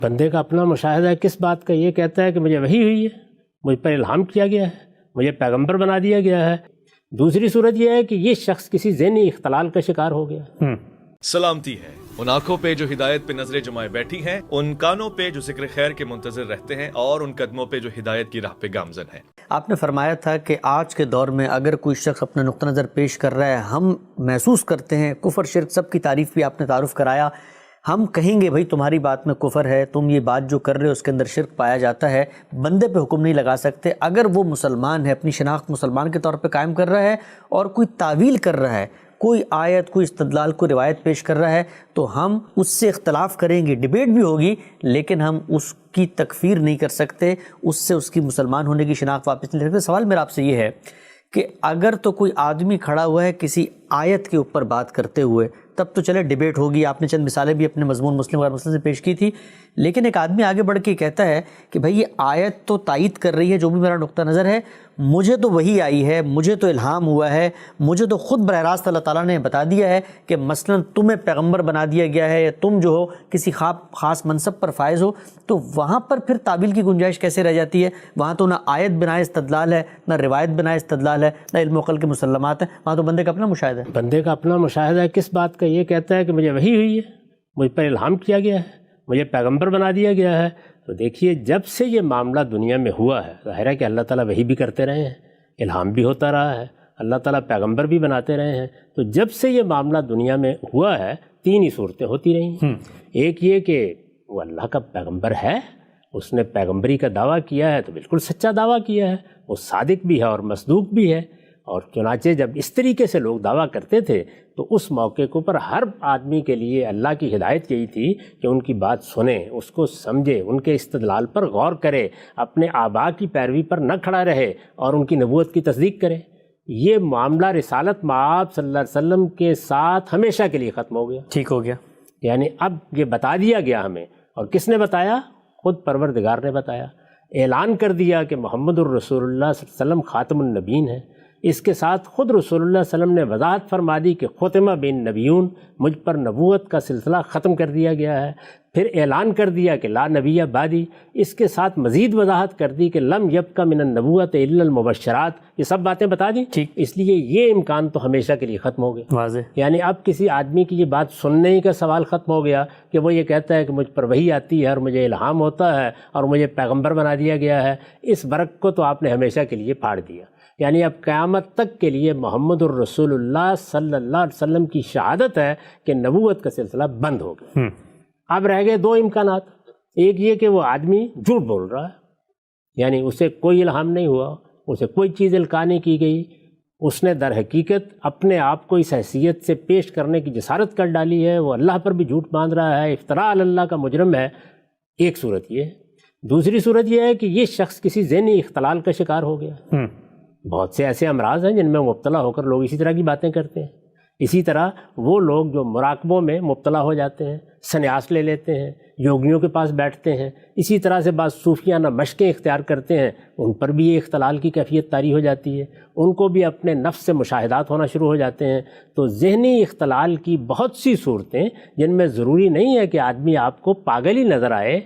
بندے کا اپنا مشاہدہ ہے کس بات کا؟ یہ کہتا ہے کہ مجھے وحی ہوئی ہے، مجھ پر الہام کیا گیا ہے، مجھے پیغمبر بنا دیا گیا ہے۔ دوسری صورت یہ ہے کہ یہ شخص کسی ذہنی اختلال کا شکار ہو گیا۔ سلامتی ہے ان آنکھوں پہ جو ہدایت پہ نظریں جمائے بیٹھی ہیں، ان کانوں پہ جو ذکر خیر کے منتظر رہتے ہیں، اور ان قدموں پہ جو ہدایت کی راہ پہ گامزن ہیں۔ آپ نے فرمایا تھا کہ آج کے دور میں اگر کوئی شخص اپنا نقطہ نظر پیش کر رہا ہے، ہم محسوس کرتے ہیں کفر شرک سب کی تعریف بھی آپ نے تعارف کرایا، ہم کہیں گے بھائی تمہاری بات میں کفر ہے، تم یہ بات جو کر رہے ہو اس کے اندر شرک پایا جاتا ہے، بندے پہ حکم نہیں لگا سکتے۔ اگر وہ مسلمان ہے، اپنی شناخت مسلمان کے طور پہ قائم کر رہا ہے اور کوئی تعویل کر رہا ہے، کوئی آیت، کوئی استدلال، کوئی روایت پیش کر رہا ہے، تو ہم اس سے اختلاف کریں گے، ڈیبیٹ بھی ہوگی، لیکن ہم اس کی تکفیر نہیں کر سکتے، اس سے اس کی مسلمان ہونے کی شناخت واپس نہیں لے سکتے۔ سوال میرا آپ سے یہ ہے کہ اگر تو کوئی آدمی کھڑا ہوا ہے کسی آیت کے اوپر بات کرتے ہوئے، تب تو چلے ڈیبیٹ ہوگی، آپ نے چند مثالیں بھی اپنے مضمون مسلم غیر مسلم سے پیش کی تھی، لیکن ایک آدمی آگے بڑھ کے کہتا ہے کہ بھائی یہ آیت تو تائید کر رہی ہے جو بھی میرا نقطہ نظر ہے، مجھے تو وہی آئی ہے، مجھے تو الہام ہوا ہے، مجھے تو خود براہ راست اللہ تعالیٰ نے بتا دیا ہے کہ مثلا تمہیں پیغمبر بنا دیا گیا ہے، یا تم جو ہو کسی خاص منصب پر فائز ہو، تو وہاں پر پھر تعویل کی گنجائش کیسے رہ جاتی ہے؟ وہاں تو نہ آیت بنائے استدلال ہے، نہ روایت بنائے استدلال ہے، نہ علم و عقل کے مسلمات ہیں، وہاں تو بندے کا اپنا مشاہدہ ہے۔ بندے کا اپنا مشاہدہ ہے کس بات کا؟ یہ کہتا ہے کہ مجھے وحی ہوئی ہے، مجھ پر الہام کیا گیا ہے، مجھے پیغمبر بنا دیا گیا ہے۔ تو دیکھیے جب سے یہ معاملہ دنیا میں ہوا ہے، ظاہر ہے کہ اللہ تعالیٰ وحی بھی کرتے رہے ہیں، الہام بھی ہوتا رہا ہے، اللہ تعالیٰ پیغمبر بھی بناتے رہے ہیں۔ تو جب سے یہ معاملہ دنیا میں ہوا ہے، تین ہی صورتیں ہوتی رہی ہیں۔ ایک یہ کہ وہ اللہ کا پیغمبر ہے، اس نے پیغمبری کا دعویٰ کیا ہے تو بالکل سچا دعویٰ کیا ہے، وہ صادق بھی ہے اور مصدوق بھی ہے۔ اور چنانچہ جب اس طریقے سے لوگ دعویٰ کرتے تھے تو اس موقع کے اوپر ہر آدمی کے لیے اللہ کی ہدایت یہی تھی کہ ان کی بات سنیں، اس کو سمجھے، ان کے استدلال پر غور کرے، اپنے آباء کی پیروی پر نہ کھڑا رہے اور ان کی نبوت کی تصدیق کرے۔ یہ معاملہ رسالت مآب صلی اللہ علیہ وسلم کے ساتھ ہمیشہ کے لیے ختم ہو گیا، ٹھیک ہو گیا۔ یعنی اب یہ بتا دیا گیا ہمیں، اور کس نے بتایا؟ خود پروردگار نے بتایا، اعلان کر دیا کہ محمد الرسول اللہ صلی اللہ علیہ وسلم خاتم النبیین ہے۔ اس کے ساتھ خود رسول اللہ صلی اللہ علیہ وسلم نے وضاحت فرما دی کہ ختم بین نبیون، مجھ پر نبوت کا سلسلہ ختم کر دیا گیا ہے۔ پھر اعلان کر دیا کہ لا نبی بعدی، اس کے ساتھ مزید وضاحت کر دی کہ لم یبق من النبوت الا المبشرات، یہ سب باتیں بتا دیں۔ ٹھیک، اس لیے یہ امکان تو ہمیشہ کے لیے ختم ہو گیا، واضح۔ یعنی اب کسی آدمی کی یہ بات سننے ہی کا سوال ختم ہو گیا کہ وہ یہ کہتا ہے کہ مجھ پر وحی آتی ہے اور مجھے الہام ہوتا ہے اور مجھے پیغمبر بنا دیا گیا ہے۔ اس برق کو تو آپ نے ہمیشہ کے لیے پھاڑ دیا، یعنی اب قیامت تک کے لیے محمد الرسول اللہ صلی اللہ علیہ وسلم کی شہادت ہے کہ نبوت کا سلسلہ بند ہو گیا۔ اب رہ گئے دو امکانات، ایک یہ کہ وہ آدمی جھوٹ بول رہا ہے، یعنی اسے کوئی الہام نہیں ہوا، اسے کوئی چیز القاء نہیں کی گئی، اس نے در حقیقت اپنے آپ کو اس حیثیت سے پیش کرنے کی جسارت کر ڈالی ہے، وہ اللہ پر بھی جھوٹ باندھ رہا ہے، افتراء علی اللہ کا مجرم ہے۔ ایک صورت یہ ہے۔ دوسری صورت یہ ہے کہ یہ شخص کسی ذہنی اختلال کا شکار ہو گیا۔ بہت سے ایسے امراض ہیں جن میں مبتلا ہو کر لوگ اسی طرح کی باتیں کرتے ہیں۔ اسی طرح وہ لوگ جو مراقبوں میں مبتلا ہو جاتے ہیں، سنیاس لے لیتے ہیں، یوگیوں کے پاس بیٹھتے ہیں، اسی طرح سے بعض صوفیانہ مشقیں اختیار کرتے ہیں، ان پر بھی یہ اختلال کی کیفیت طاری ہو جاتی ہے، ان کو بھی اپنے نفس سے مشاہدات ہونا شروع ہو جاتے ہیں۔ تو ذہنی اختلال کی بہت سی صورتیں جن میں ضروری نہیں ہے کہ آدمی آپ کو پاگل ہی نظر آئے،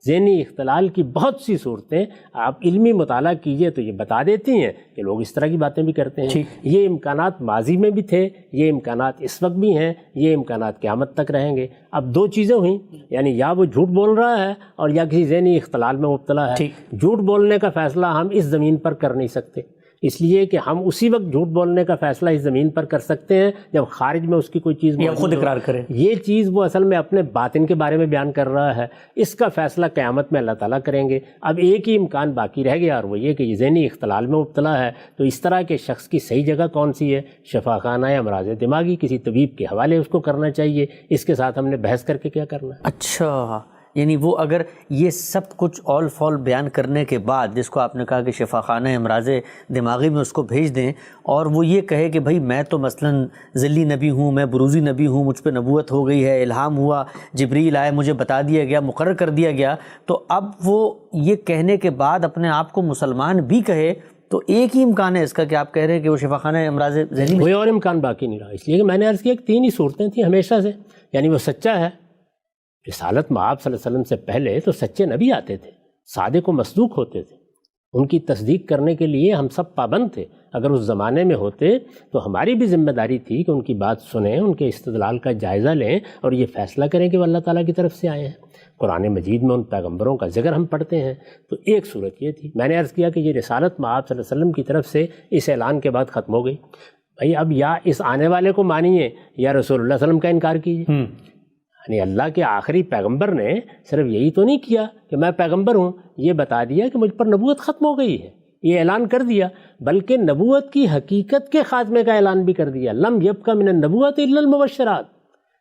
ذہنی اختلال کی بہت سی صورتیں آپ علمی مطالعہ کیجئے تو یہ بتا دیتی ہیں کہ لوگ اس طرح کی باتیں بھی کرتے ہیں۔ یہ امکانات ماضی میں بھی تھے، یہ امکانات اس وقت بھی ہیں، یہ امکانات قیامت تک رہیں گے۔ اب دو چیزیں ہوئیں، یعنی یا وہ جھوٹ بول رہا ہے اور یا کسی ذہنی اختلال میں مبتلا ہے۔ جھوٹ بولنے کا فیصلہ ہم اس زمین پر کر نہیں سکتے، اس لیے کہ ہم اسی وقت جھوٹ بولنے کا فیصلہ اس زمین پر کر سکتے ہیں جب خارج میں اس کی کوئی چیز خود اقرار کرے۔ یہ چیز وہ اصل میں اپنے باطن کے بارے میں بیان کر رہا ہے، اس کا فیصلہ قیامت میں اللہ تعالیٰ کریں گے۔ اب ایک ہی امکان باقی رہ گیا اور وہ یہ کہ یہ ذہنی اختلال میں مبتلا ہے، تو اس طرح کے شخص کی صحیح جگہ کون سی ہے؟ شفا خانہ یا امراض دماغی، کسی طبیب کے حوالے اس کو کرنا چاہیے۔ اس کے ساتھ ہم نے بحث کر کے کیا کرنا ہے؟ اچھا، یعنی وہ اگر یہ سب کچھ آل فال بیان کرنے کے بعد، جس کو آپ نے کہا کہ شفا خانہ امراض دماغی میں اس کو بھیج دیں، اور وہ یہ کہے کہ بھائی میں تو مثلاً ذلی نبی ہوں، میں بروزی نبی ہوں، مجھ پہ نبوت ہو گئی ہے، الہام ہوا، جبریل آئے، مجھے بتا دیا گیا، مقرر کر دیا گیا، تو اب وہ یہ کہنے کے بعد اپنے آپ کو مسلمان بھی کہے، تو ایک ہی امکان ہے اس کا کہ آپ کہہ رہے ہیں کہ وہ شفا خانہ امراض ذہنی، کوئی اور امکان باقی نہیں رہا۔ اس لیے کہ میں نے عرض کیا کہ تین ہی صورتیں تھیں ہمیشہ سے، یعنی وہ سچا ہے، رسالت میں آپ صلی اللہ علیہ وسلم سے پہلے تو سچے نبی آتے تھے، صادق و مصدوق ہوتے تھے، ان کی تصدیق کرنے کے لیے ہم سب پابند تھے۔ اگر اس زمانے میں ہوتے تو ہماری بھی ذمہ داری تھی کہ ان کی بات سنیں، ان کے استدلال کا جائزہ لیں اور یہ فیصلہ کریں کہ وہ اللہ تعالیٰ کی طرف سے آئے ہیں۔ قرآن مجید میں ان پیغمبروں کا ذکر ہم پڑھتے ہیں، تو ایک صورت یہ تھی۔ میں نے عرض کیا کہ یہ رسالت میں آپ صلی اللہ علیہ وسلم کی طرف سے اس اعلان کے بعد ختم ہو گئی۔ بھائی اب یا اس آنے والے کو مانیے یا رسول اللہ صلی اللہ علیہ وسلم کا انکار کیجیے۔ یعنی اللہ کے آخری پیغمبر نے صرف یہی تو نہیں کیا کہ میں پیغمبر ہوں، یہ بتا دیا کہ مجھ پر نبوت ختم ہو گئی ہے، یہ اعلان کر دیا، بلکہ نبوت کی حقیقت کے خاتمے کا اعلان بھی کر دیا۔ لم یبقى من النبوۃ الا المبشرات،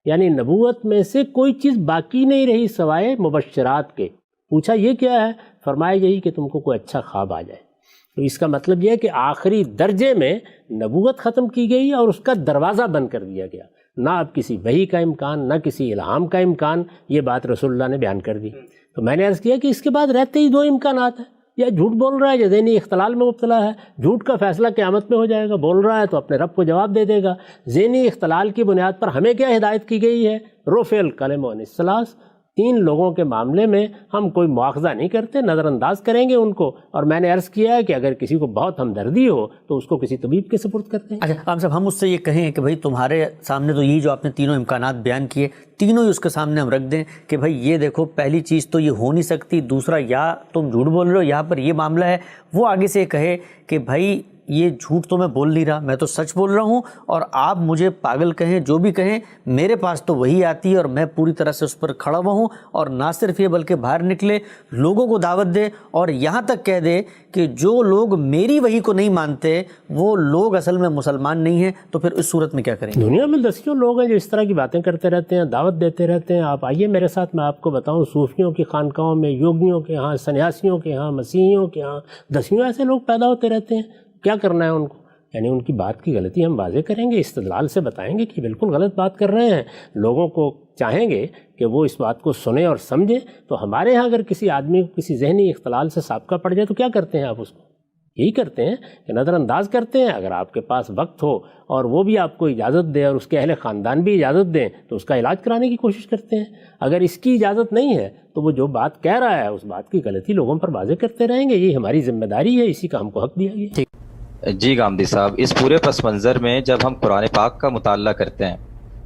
یعنی نبوت میں سے کوئی چیز باقی نہیں رہی سوائے مبشرات کے۔ پوچھا یہ کیا ہے؟ فرمایا یہی کہ تم کو کوئی اچھا خواب آ جائے۔ تو اس کا مطلب یہ ہے کہ آخری درجے میں نبوت ختم کی گئی اور اس کا دروازہ بند کر دیا گیا، نہ اب کسی وحی کا امکان، نہ کسی الہام کا امکان۔ یہ بات رسول اللہ نے بیان کر دی۔ تو میں نے عرض کیا کہ اس کے بعد رہتے ہی دو امکانات ہیں، یا جھوٹ بول رہا ہے یا ذہنی اختلال میں مبتلا ہے۔ جھوٹ کا فیصلہ قیامت میں ہو جائے گا، بول رہا ہے تو اپنے رب کو جواب دے دے گا۔ ذہنی اختلال کی بنیاد پر ہمیں کیا ہدایت کی گئی ہے؟ رفع القلم عن الثلاث، 3 لوگوں کے معاملے میں ہم کوئی مواخذہ نہیں کرتے، نظر انداز کریں گے ان کو۔ اور میں نے عرض کیا ہے کہ اگر کسی کو بہت ہمدردی ہو تو اس کو کسی طبیب کے سپرد کرتے ہیں۔ اچھا عام صاحب، ہم اس سے یہ کہیں کہ بھائی تمہارے سامنے تو یہ جو آپ نے تینوں امکانات بیان کیے، تینوں ہی اس کے سامنے ہم رکھ دیں کہ بھائی یہ دیکھو، پہلی چیز تو یہ ہو نہیں سکتی، دوسرا یا تم جھوٹ بول رہے ہو، یہاں پر یہ معاملہ ہے، وہ آگے سے کہے کہ بھائی یہ جھوٹ تو میں بول نہیں رہا، میں تو سچ بول رہا ہوں، اور آپ مجھے پاگل کہیں جو بھی کہیں، میرے پاس تو وہی آتی ہے اور میں پوری طرح سے اس پر کھڑا ہوا ہوں۔ اور نہ صرف یہ بلکہ باہر نکلے، لوگوں کو دعوت دے اور یہاں تک کہہ دے کہ جو لوگ میری وحی کو نہیں مانتے وہ لوگ اصل میں مسلمان نہیں ہیں۔ تو پھر اس صورت میں کیا کریں گے؟ دنیا میں دسیوں لوگ ہیں جو اس طرح کی باتیں کرتے رہتے ہیں، دعوت دیتے رہتے ہیں۔ آپ آئیے میرے ساتھ، میں آپ کو بتاؤں، صوفیوں کی خانقاہوں میں، یوگیوں کے ہاں، سنیاسیوں کے ہاں، مسیحیوں کے ہاں دسیوں ایسے لوگ پیدا ہوتے رہتے ہیں۔ کیا کرنا ہے ان کو؟ یعنی ان کی بات کی غلطی ہم واضح کریں گے، استدلال سے بتائیں گے کہ بالکل غلط بات کر رہے ہیں۔ لوگوں کو چاہیں گے کہ وہ اس بات کو سنیں اور سمجھیں۔ تو ہمارے ہاں اگر کسی آدمی کو کسی ذہنی اختلال سے سابقہ پڑ جائے تو کیا کرتے ہیں آپ اس کو؟ یہی کرتے ہیں کہ نظر انداز کرتے ہیں۔ اگر آپ کے پاس وقت ہو اور وہ بھی آپ کو اجازت دے اور اس کے اہل خاندان بھی اجازت دیں تو اس کا علاج کرانے کی کوشش کرتے ہیں۔ اگر اس کی اجازت نہیں ہے تو وہ جو بات کہہ رہا ہے اس بات کی غلطی لوگوں پر واضح کرتے رہیں گے۔ یہ ہماری ذمہ داری ہے، اسی کا ہم کو حق دیا گیا۔ جی گامدی صاحب، اس پورے پس منظر میں جب ہم قرآن پاک کا مطالعہ کرتے ہیں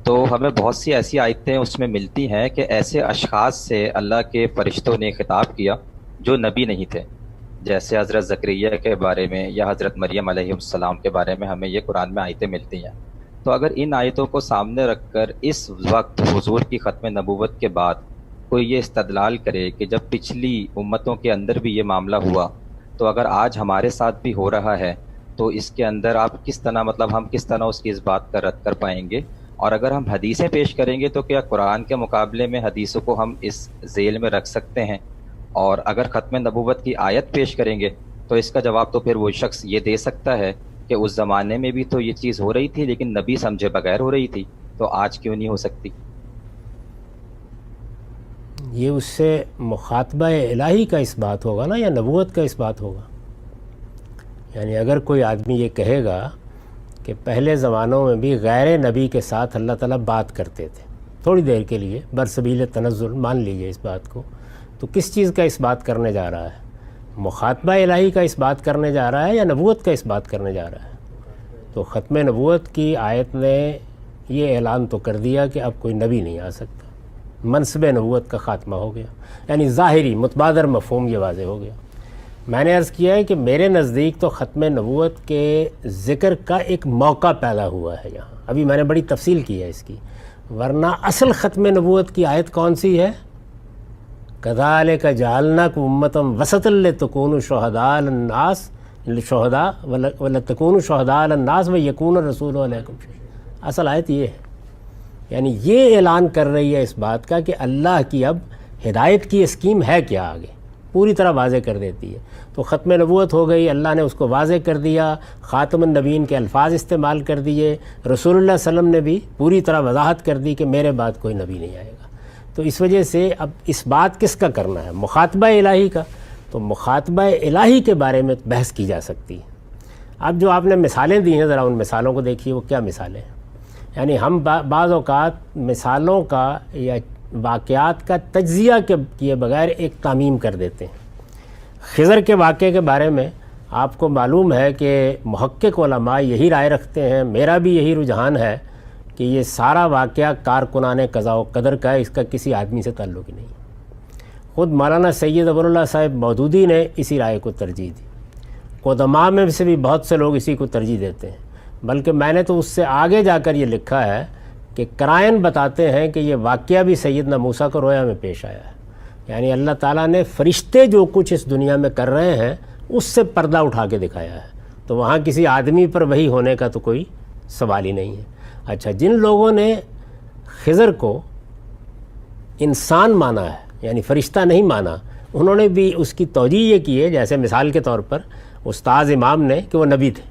تو ہمیں بہت سی ایسی آیتیں اس میں ملتی ہیں کہ ایسے اشخاص سے اللہ کے فرشتوں نے خطاب کیا جو نبی نہیں تھے، جیسے حضرت زکریا کے بارے میں یا حضرت مریم علیہ السلام کے بارے میں ہمیں یہ قرآن میں آیتیں ملتی ہیں۔ تو اگر ان آیتوں کو سامنے رکھ کر اس وقت حضور کی ختم نبوت کے بعد کوئی یہ استدلال کرے کہ جب پچھلی امتوں کے اندر بھی یہ معاملہ ہوا تو اگر آج ہمارے ساتھ بھی ہو رہا ہے تو اس کے اندر آپ کس طرح ہم کس طرح اس کی اس بات کا رد کر پائیں گے؟ اور اگر ہم حدیثیں پیش کریں گے تو کیا قرآن کے مقابلے میں حدیثوں کو ہم اس ذیل میں رکھ سکتے ہیں؟ اور اگر ختم نبوت کی آیت پیش کریں گے تو اس کا جواب تو پھر وہ شخص یہ دے سکتا ہے کہ اس زمانے میں بھی تو یہ چیز ہو رہی تھی لیکن نبی سمجھے بغیر ہو رہی تھی، تو آج کیوں نہیں ہو سکتی؟ یہ اس سے مخاطبہ الہی کا اس بات ہوگا نا، یا نبوت کا اس بات ہوگا؟ یعنی اگر کوئی آدمی یہ کہے گا کہ پہلے زمانوں میں بھی غیر نبی کے ساتھ اللہ تعالیٰ بات کرتے تھے تھوڑی دیر کے لیے برسبیل تنزل، مان لیجئے اس بات کو، تو کس چیز کا اس بات کرنے جا رہا ہے؟ مخاطبہ الہی کا اس بات کرنے جا رہا ہے یا نبوت کا اس بات کرنے جا رہا ہے؟ تو ختم نبوت کی آیت نے یہ اعلان تو کر دیا کہ اب کوئی نبی نہیں آ سکتا، منصب نبوت کا خاتمہ ہو گیا، یعنی ظاہری متبادر مفہوم یہ واضح ہو گیا۔ میں نے عرض کیا ہے کہ میرے نزدیک تو ختم نبوت کے ذکر کا ایک موقع پیدا ہوا ہے یہاں، ابھی میں نے بڑی تفصیل کی ہے اس کی، ورنہ اصل ختم نبوت کی آیت کون سی ہے؟ کذالک جعلناکم امۃ وسطا لتکونوا شہداء علی الناس ولتکونوا شہداء علی الناس ویکون الرسول علیکم شہیدا۔ اصل آیت یہ ہے، یعنی یہ اعلان کر رہی ہے اس بات کا کہ اللہ کی اب ہدایت کی اسکیم ہے کیا، آگے پوری طرح واضح کر دیتی ہے۔ تو ختم نبوت ہو گئی، اللہ نے اس کو واضح کر دیا، خاتم النبیین کے الفاظ استعمال کر دیے، رسول اللہ صلی اللہ علیہ وسلم نے بھی پوری طرح وضاحت کر دی کہ میرے بعد کوئی نبی نہیں آئے گا۔ تو اس وجہ سے اب اس بات کس کا کرنا ہے؟ مخاطبہ الہی کا۔ تو مخاطبہ الہی کے بارے میں بحث کی جا سکتی ہے۔ اب جو آپ نے مثالیں دی ہیں ذرا ان مثالوں کو دیکھیے، وہ کیا مثالیں ہیں؟ یعنی ہم بعض اوقات مثالوں کا یا واقعات کا تجزیہ کیے بغیر ایک تعمیم کر دیتے ہیں۔ خضر کے واقعے کے بارے میں آپ کو معلوم ہے کہ محقق علماء یہی رائے رکھتے ہیں، میرا بھی یہی رجحان ہے کہ یہ سارا واقعہ کارکنان قضاء و قدر کا ہے، اس کا کسی آدمی سے تعلق ہی نہیں۔ خود مولانا سید ابو اللہ صاحب مودودی نے اسی رائے کو ترجیح دی، قدماء میں سے بھی بہت سے لوگ اسی کو ترجیح دیتے ہیں، بلکہ میں نے تو اس سے آگے جا کر یہ لکھا ہے کہ قرائن بتاتے ہیں کہ یہ واقعہ بھی سیدنا موسیٰ کو رویا میں پیش آیا ہے، یعنی اللہ تعالیٰ نے فرشتے جو کچھ اس دنیا میں کر رہے ہیں اس سے پردہ اٹھا کے دکھایا ہے، تو وہاں کسی آدمی پر وحی ہونے کا تو کوئی سوال ہی نہیں ہے۔ اچھا، جن لوگوں نے خضر کو انسان مانا ہے یعنی فرشتہ نہیں مانا، انہوں نے بھی اس کی توجیہ یہ کی ہے، جیسے مثال کے طور پر استاذ امام نے کہ وہ نبی تھے،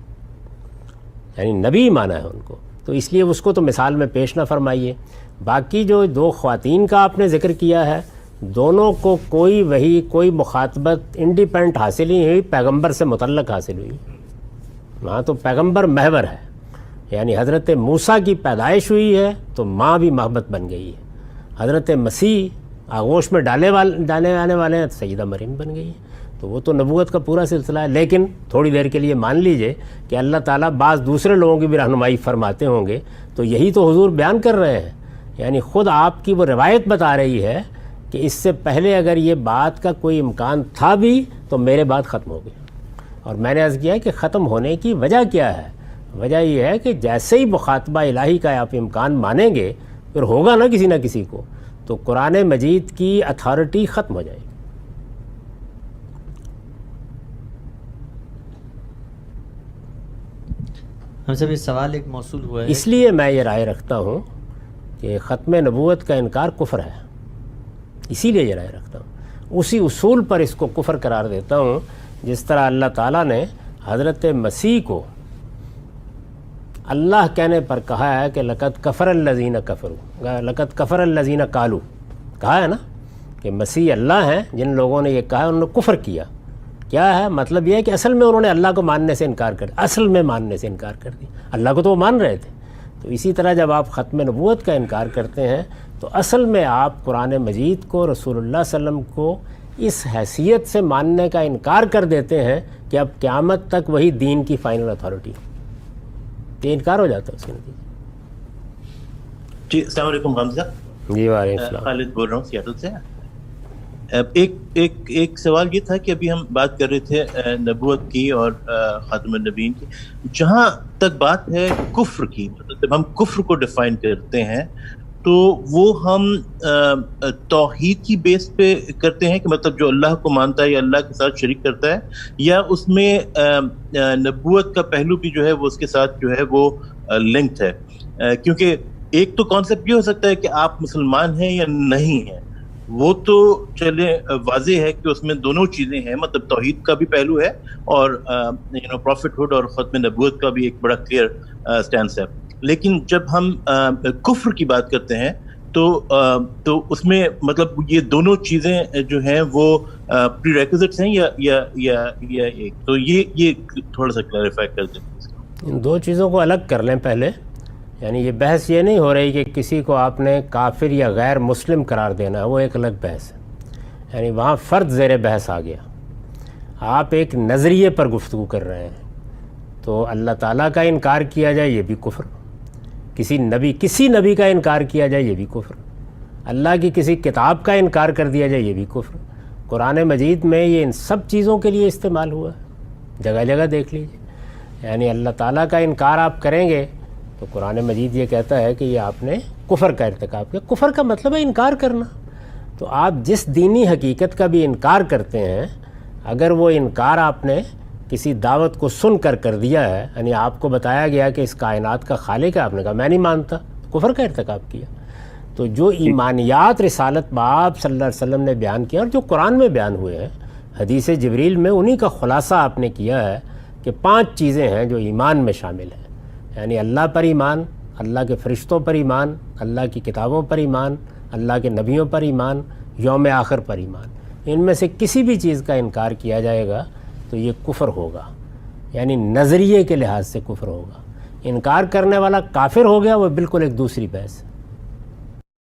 یعنی نبی مانا ہے ان کو، تو اس لیے اس کو تو مثال میں پیش نہ فرمائیے۔ باقی جو دو خواتین کا آپ نے ذکر کیا ہے، دونوں کو کوئی وحی، کوئی مخاطبت انڈیپینڈنٹ حاصل ہی ہوئی، پیغمبر سے متعلق حاصل ہوئی، وہاں تو پیغمبر محور ہے، یعنی حضرت موسیٰ کی پیدائش ہوئی ہے تو ماں بھی محبت بن گئی ہے، حضرت مسیح آغوش میں ڈالے آنے والے ہیں تو سیدہ مریم بن گئی ہے، تو وہ تو نبوت کا پورا سلسلہ ہے۔ لیکن تھوڑی دیر کے لیے مان لیجئے کہ اللہ تعالیٰ بعض دوسرے لوگوں کی بھی رہنمائی فرماتے ہوں گے، تو یہی تو حضور بیان کر رہے ہیں، یعنی خود آپ کی وہ روایت بتا رہی ہے کہ اس سے پہلے اگر یہ بات کا کوئی امکان تھا بھی تو میرے بعد ختم ہو گئی، اور میں نے عرض کیا کہ ختم ہونے کی وجہ کیا ہے؟ وجہ یہ ہے کہ جیسے ہی مخاطبہ الہی کا آپ امکان مانیں گے پھر ہوگا نا کسی نہ کسی کو، تو قرآن مجید کی اتھارٹی ختم ہو جائے گی۔ ہم سے بھی سوال ایک موصول ہوا ہے، اس لیے میں یہ رائے رکھتا ہوں کہ ختم نبوت کا انکار کفر ہے، اسی لیے یہ رائے رکھتا ہوں، اسی اصول پر اس کو کفر قرار دیتا ہوں، جس طرح اللہ تعالیٰ نے حضرت مسیح کو اللہ کہنے پر کہا ہے کہ لقد کفر الذین کفروا، لقد کفر الذین قالوا، کہا ہے نا کہ مسیح اللہ ہیں، جن لوگوں نے یہ کہا انہوں نے کفر کیا۔ کیا ہے مطلب؟ یہ ہے کہ اصل میں انہوں نے اللہ کو ماننے سے انکار کر دیا، اصل میں ماننے سے انکار کر دیا، اللہ کو تو وہ مان رہے تھے۔ تو اسی طرح جب آپ ختم نبوت کا انکار کرتے ہیں تو اصل میں آپ قرآن مجید کو، رسول اللہ صلی اللہ علیہ وسلم کو اس حیثیت سے ماننے کا انکار کر دیتے ہیں کہ اب قیامت تک وہی دین کی فائنل اتھارٹی، یہ انکار ہو جاتا ہے اس کے نتیجے۔ جی السلام علیکم حمزہ۔ جی وعلیکم السلام۔ خالد بول رہا ہوں سیاتل سے۔ ایک سوال یہ تھا کہ ابھی ہم بات کر رہے تھے نبوت کی اور خاتم النبیین کی، جہاں تک بات ہے کفر کی، جب ہم کفر کو ڈیفائن کرتے ہیں تو وہ ہم توحید کی بیس پہ کرتے ہیں کہ مطلب جو اللہ کو مانتا ہے یا اللہ کے ساتھ شریک کرتا ہے، یا اس میں نبوت کا پہلو بھی جو ہے وہ اس کے ساتھ جو ہے وہ لنکڈ ہے؟ کیونکہ ایک تو کانسیپٹ یہ ہو سکتا ہے کہ آپ مسلمان ہیں یا نہیں ہیں، وہ تو چلے واضح ہے کہ اس میں دونوں چیزیں ہیں، مطلب توحید کا بھی پہلو ہے اور پروفٹ ہوڈ اور ختم نبوت کا بھی ایک بڑا کلیئر سٹینس ہے۔ لیکن جب ہم کفر کی بات کرتے ہیں تو اس میں مطلب یہ دونوں چیزیں جو ہیں وہ پری ریکوزٹس ہیں یا ایک، تو یہ تھوڑا سا کلیریفائی کر دیں۔ ان دو چیزوں کو الگ کر لیں پہلے، یعنی یہ بحث یہ نہیں ہو رہی کہ کسی کو آپ نے کافر یا غیر مسلم قرار دینا ہے، وہ ایک الگ بحث ہے، یعنی وہاں فرد زیر بحث آ گیا۔ آپ ایک نظریے پر گفتگو کر رہے ہیں، تو اللہ تعالیٰ کا انکار کیا جائے یہ بھی کفر، کسی نبی کا انکار کیا جائے یہ بھی کفر، اللہ کی کسی کتاب کا انکار کر دیا جائے یہ بھی کفر۔ قرآن مجید میں یہ ان سب چیزوں کے لیے استعمال ہوا ہے، جگہ جگہ دیکھ لیجیے، یعنی اللہ تعالیٰ کا انکار آپ کریں گے تو قرآن مجید یہ کہتا ہے کہ یہ آپ نے کفر کا ارتکاب کیا۔ کفر کا مطلب ہے انکار کرنا، تو آپ جس دینی حقیقت کا بھی انکار کرتے ہیں، اگر وہ انکار آپ نے کسی دعوت کو سن کر دیا ہے، یعنی آپ کو بتایا گیا کہ اس کائنات کا خالق ہے، آپ نے کہا میں نہیں مانتا، کفر کا ارتکاب کیا۔ تو جو ایمانیات رسالت باب صلی اللہ علیہ وسلم نے بیان کیا اور جو قرآن میں بیان ہوئے ہیں حدیث جبریل میں، انہی کا خلاصہ آپ نے کیا ہے کہ 5 چیزیں ہیں جو ایمان میں شامل ہیں، یعنی اللہ پر ایمان، اللہ کے فرشتوں پر ایمان، اللہ کی کتابوں پر ایمان، اللہ کے نبیوں پر ایمان، یوم آخر پر ایمان۔ ان میں سے کسی بھی چیز کا انکار کیا جائے گا تو یہ کفر ہوگا، یعنی نظریے کے لحاظ سے کفر ہوگا۔ انکار کرنے والا کافر ہو گیا، وہ بالکل ایک دوسری بحث ہے۔